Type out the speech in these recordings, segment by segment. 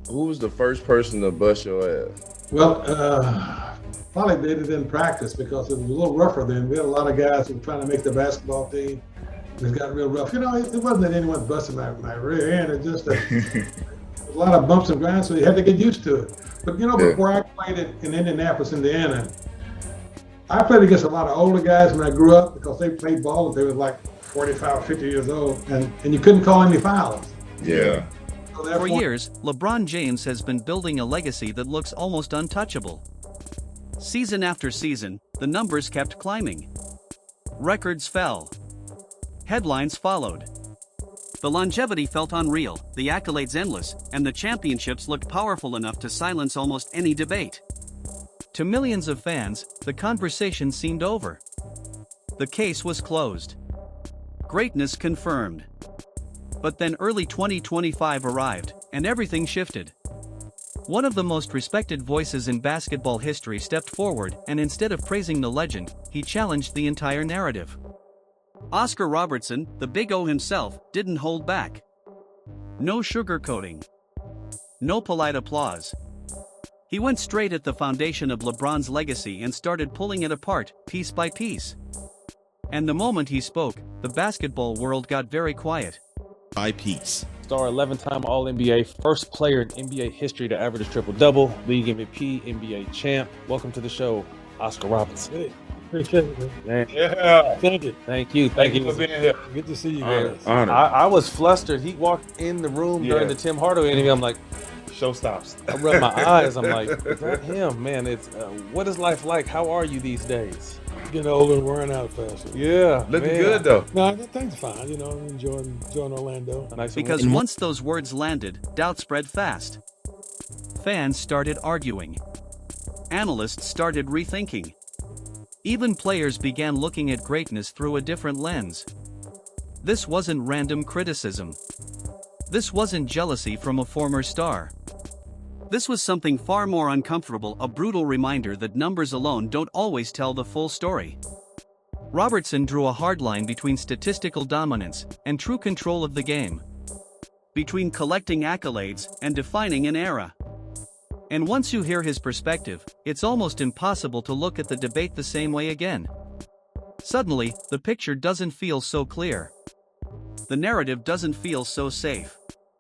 Who was the first person to bust your ass? Well, probably they did it in practice because it was a little rougher then. We had a lot of guys who were trying to make the basketball team. It got real rough. It wasn't that anyone busted my rear end. It's just that a lot of bumps and grinds, so you had to get used to it. But before I played in Indianapolis, Indiana, I played against a lot of older guys when I grew up because they played ball and they were like 45, 50 years old, and you couldn't call any fouls. Yeah. So For years, LeBron James has been building a legacy that looks almost untouchable. Season after season, the numbers kept climbing. Records fell. Headlines followed. The longevity felt unreal, the accolades endless, and the championships looked powerful enough to silence almost any debate. To millions of fans, the conversation seemed over. The case was closed. Greatness confirmed. But then early 2025 arrived, and everything shifted. One of the most respected voices in basketball history stepped forward, and instead of praising the legend, he challenged the entire narrative. Oscar Robertson, the Big O himself, didn't hold back. No sugarcoating. No polite applause. He went straight at the foundation of LeBron's legacy and started pulling it apart, piece by piece. And the moment he spoke, the basketball world got very quiet. By piece. Star 11-time All-NBA, first player in NBA history to average a triple-double, league MVP, NBA champ. Welcome to the show, Oscar Robertson. Hey, appreciate it, man. Yeah. Thank you. Thank you for being here. Good to see you guys. Honor. I was flustered. He walked in the room during the Tim Hardaway interview. I'm like, Show stops. I rubbed my eyes. I'm like, is that him? Man, it's what is life like? How are you these days? Getting older and wearing out faster. Yeah. Looking man. good though. No, things fine. Enjoying Orlando. Nice Because once those words landed, doubt spread fast. Fans started arguing. Analysts started rethinking. Even players began looking at greatness through a different lens. This wasn't random criticism. This wasn't jealousy from a former star. This was something far more uncomfortable, a brutal reminder that numbers alone don't always tell the full story. Robertson drew a hard line between statistical dominance and true control of the game. Between collecting accolades and defining an era. And once you hear his perspective, it's almost impossible to look at the debate the same way again. Suddenly, the picture doesn't feel so clear. The narrative doesn't feel so safe.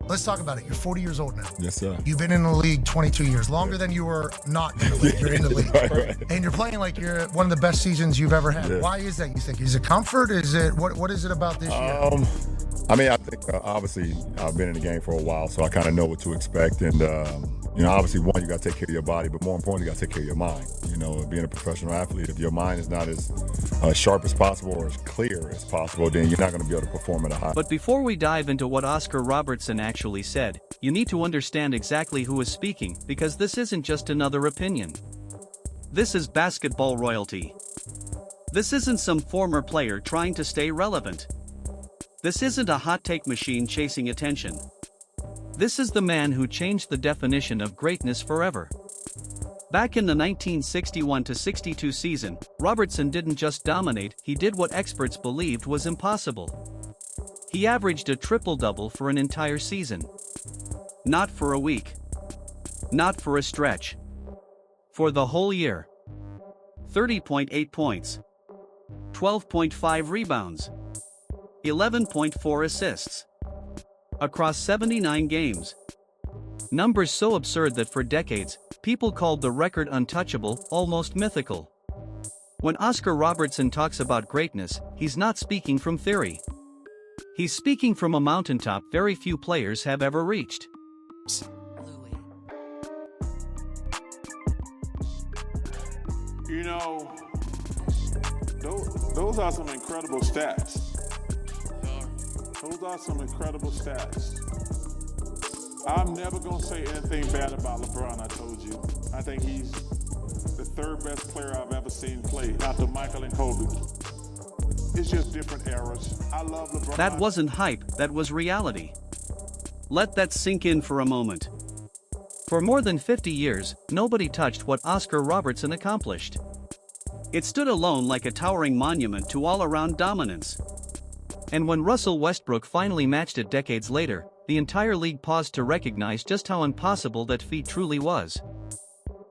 Let's talk about it. You're 40 years old now. Yes, sir. You've been in the league 22 years, longer than you were not in the league. You're in the league. Right. And you're playing like you're one of the best seasons you've ever had. Yeah. Why is that, you think? Is it comfort? Is it, what is it about this year? I mean, I think obviously I've been in the game for a while, so I kind of know what to expect. And, obviously, one, you got to take care of your body, but more importantly, you got to take care of your mind. Being a professional athlete, if your mind is not as sharp as possible or as clear as possible, then you're not going to be able to perform at a high. But before we dive into what Oscar Robertson actually said, you need to understand exactly who is speaking, because this isn't just another opinion. This is basketball royalty. This isn't some former player trying to stay relevant. This isn't a hot take machine chasing attention. This is the man who changed the definition of greatness forever. Back in the 1961-62 season, Robertson didn't just dominate, he did what experts believed was impossible. He averaged a triple-double for an entire season. Not for a week. Not for a stretch. For the whole year. 30.8 points. 12.5 rebounds. 11.4 assists. Across 79 games. Numbers so absurd that for decades, people called the record untouchable, almost mythical. When Oscar Robertson talks about greatness, he's not speaking from theory. He's speaking from a mountaintop very few players have ever reached. Those are some incredible stats. Those are some incredible stats. I'm never going to say anything bad about LeBron, I told you. I think he's the third best player I've ever seen play after Michael and Kobe. It's just different eras. I love LeBron. That wasn't hype, that was reality. Let that sink in for a moment. For more than 50 years, nobody touched what Oscar Robertson accomplished. It stood alone like a towering monument to all-around dominance. And when Russell Westbrook finally matched it decades later, the entire league paused to recognize just how impossible that feat truly was.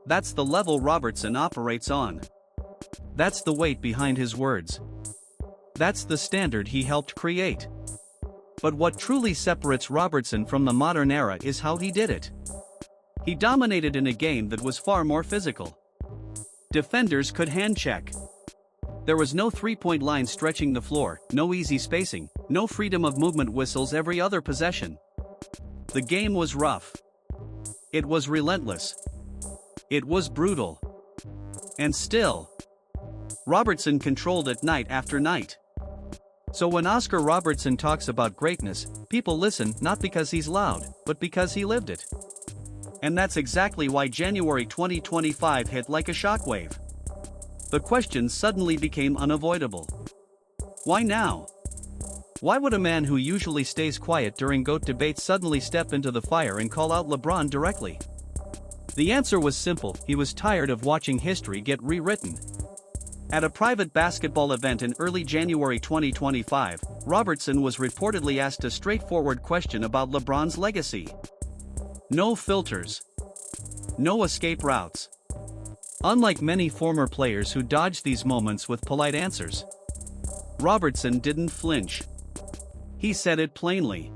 That's the level Robertson operates on. That's the weight behind his words. That's the standard he helped create. But what truly separates Robertson from the modern era is how he did it. He dominated in a game that was far more physical. Defenders could hand check. There was no three-point line stretching the floor, no easy spacing, no freedom of movement whistles every other possession. The game was rough. It was relentless. It was brutal. And still, Robertson controlled it night after night. So when Oscar Robertson talks about greatness, people listen not because he's loud, but because he lived it. And that's exactly why January 2025 hit like a shockwave. The questions suddenly became unavoidable. Why now? Why would a man who usually stays quiet during GOAT debates suddenly step into the fire and call out LeBron directly? The answer was simple: he was tired of watching history get rewritten. At a private basketball event in early January 2025, Robertson was reportedly asked a straightforward question about LeBron's legacy. No filters. No escape routes. Unlike many former players who dodge these moments with polite answers, Robertson didn't flinch. He said it plainly.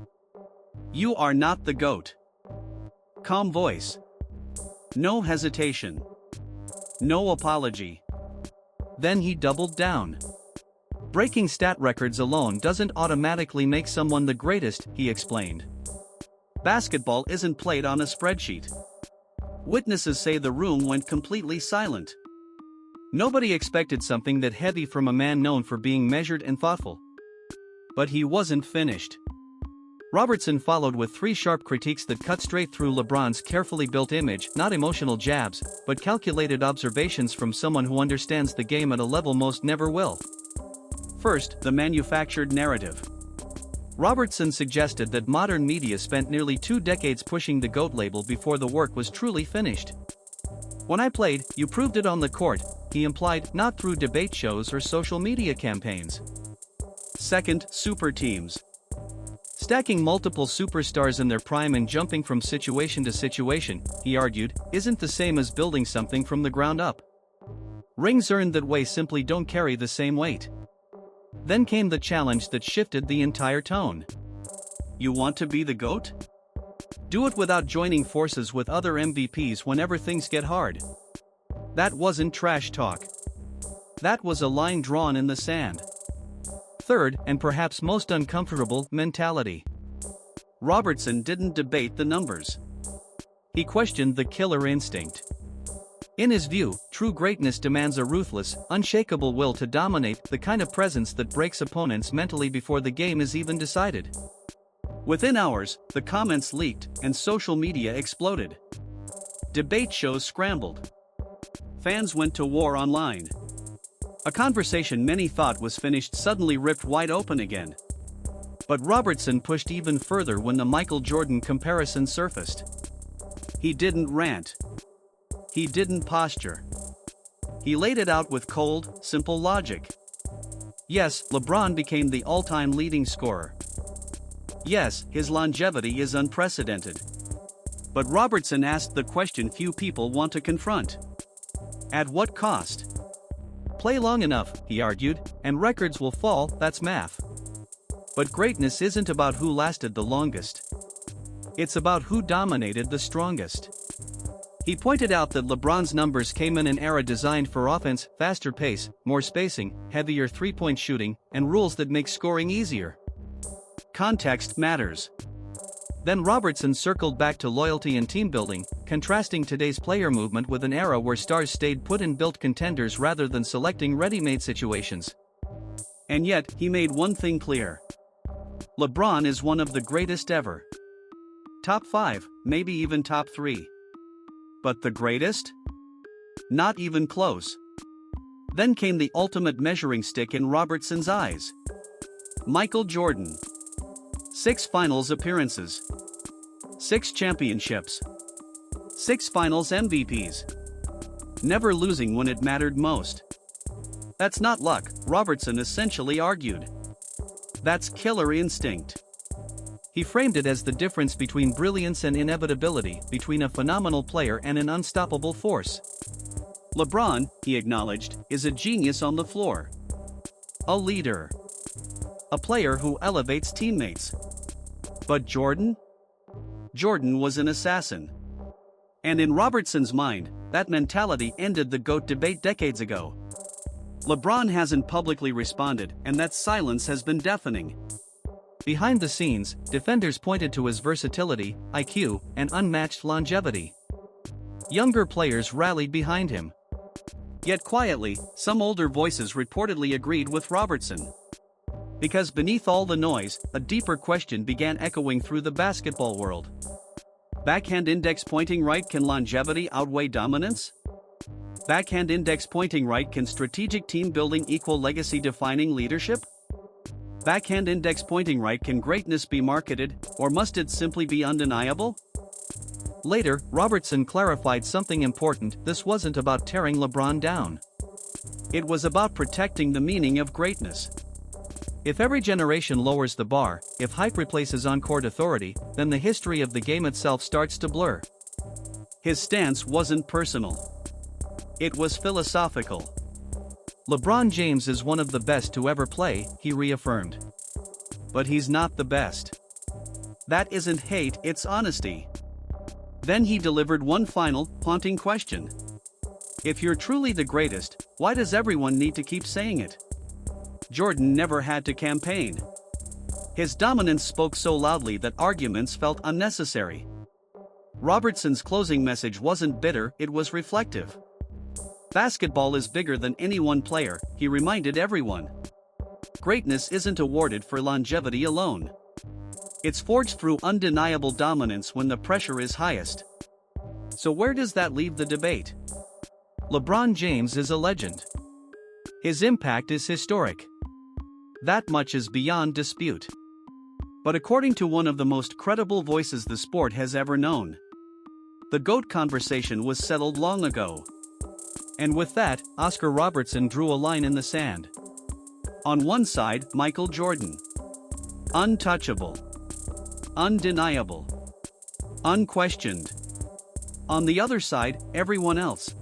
You are not the GOAT. Calm voice. No hesitation. No apology. Then he doubled down. Breaking stat records alone doesn't automatically make someone the greatest, he explained. Basketball isn't played on a spreadsheet. Witnesses say the room went completely silent. Nobody expected something that heavy from a man known for being measured and thoughtful. But he wasn't finished. Robertson followed with 3 sharp critiques that cut straight through LeBron's carefully built image, not emotional jabs, but calculated observations from someone who understands the game at a level most never will. First, the manufactured narrative. Robertson suggested that modern media spent nearly 2 decades pushing the GOAT label before the work was truly finished. When I played, you proved it on the court, he implied, not through debate shows or social media campaigns. Second, super teams. Stacking multiple superstars in their prime and jumping from situation to situation, he argued, isn't the same as building something from the ground up. Rings earned that way simply don't carry the same weight. Then came the challenge that shifted the entire tone. You want to be the GOAT? Do it without joining forces with other MVPs whenever things get hard. That wasn't trash talk. That was a line drawn in the sand. Third, and perhaps most uncomfortable, mentality. Robertson didn't debate the numbers. He questioned the killer instinct. In his view, true greatness demands a ruthless, unshakable will to dominate, the kind of presence that breaks opponents mentally before the game is even decided. Within hours, the comments leaked, and social media exploded. Debate shows scrambled. Fans went to war online. A conversation many thought was finished suddenly ripped wide open again. But Robertson pushed even further when the Michael Jordan comparison surfaced. He didn't rant. He didn't posture. He laid it out with cold, simple logic. Yes, LeBron became the all-time leading scorer. Yes, his longevity is unprecedented. But Robertson asked the question few people want to confront. At what cost? Play long enough, he argued, and records will fall, that's math. But greatness isn't about who lasted the longest. It's about who dominated the strongest. He pointed out that LeBron's numbers came in an era designed for offense, faster pace, more spacing, heavier three-point shooting, and rules that make scoring easier. Context matters. Then Robertson circled back to loyalty and team building, contrasting today's player movement with an era where stars stayed put and built contenders rather than selecting ready-made situations. And yet, he made one thing clear. LeBron is one of the greatest ever. Top 5, maybe even top 3. But the greatest? Not even close. Then came the ultimate measuring stick in Robertson's eyes. Michael Jordan. 6 finals appearances. 6 championships. 6 finals MVPs. Never losing when it mattered most. That's not luck, Robertson essentially argued. That's killer instinct. He framed it as the difference between brilliance and inevitability, between a phenomenal player and an unstoppable force. LeBron, he acknowledged, is a genius on the floor. A leader. A player who elevates teammates. But Jordan? Jordan was an assassin. And in Robertson's mind, that mentality ended the GOAT debate decades ago. LeBron hasn't publicly responded, and that silence has been deafening. Behind the scenes, defenders pointed to his versatility, IQ, and unmatched longevity. Younger players rallied behind him. Yet quietly, some older voices reportedly agreed with Robertson. Because beneath all the noise, a deeper question began echoing through the basketball world. Backhand index pointing right, can longevity outweigh dominance? Backhand index pointing right, can strategic team building equal legacy defining leadership? Backhand index pointing right, can greatness be marketed, or must it simply be undeniable? Later, Robertson clarified something important: this wasn't about tearing LeBron down. It was about protecting the meaning of greatness. If every generation lowers the bar, if hype replaces on-court authority, then the history of the game itself starts to blur. His stance wasn't personal. It was philosophical. LeBron James is one of the best to ever play, he reaffirmed. But he's not the best. That isn't hate, it's honesty. Then he delivered one final, haunting question. If you're truly the greatest, why does everyone need to keep saying it? Jordan never had to campaign. His dominance spoke so loudly that arguments felt unnecessary. Robertson's closing message wasn't bitter, it was reflective. Basketball is bigger than any one player, he reminded everyone. Greatness isn't awarded for longevity alone. It's forged through undeniable dominance when the pressure is highest. So where does that leave the debate? LeBron James is a legend. His impact is historic. That much is beyond dispute. But according to one of the most credible voices the sport has ever known, the GOAT conversation was settled long ago. And with that, Oscar Robertson drew a line in the sand. On one side, Michael Jordan. Untouchable. Undeniable. Unquestioned. On the other side, everyone else.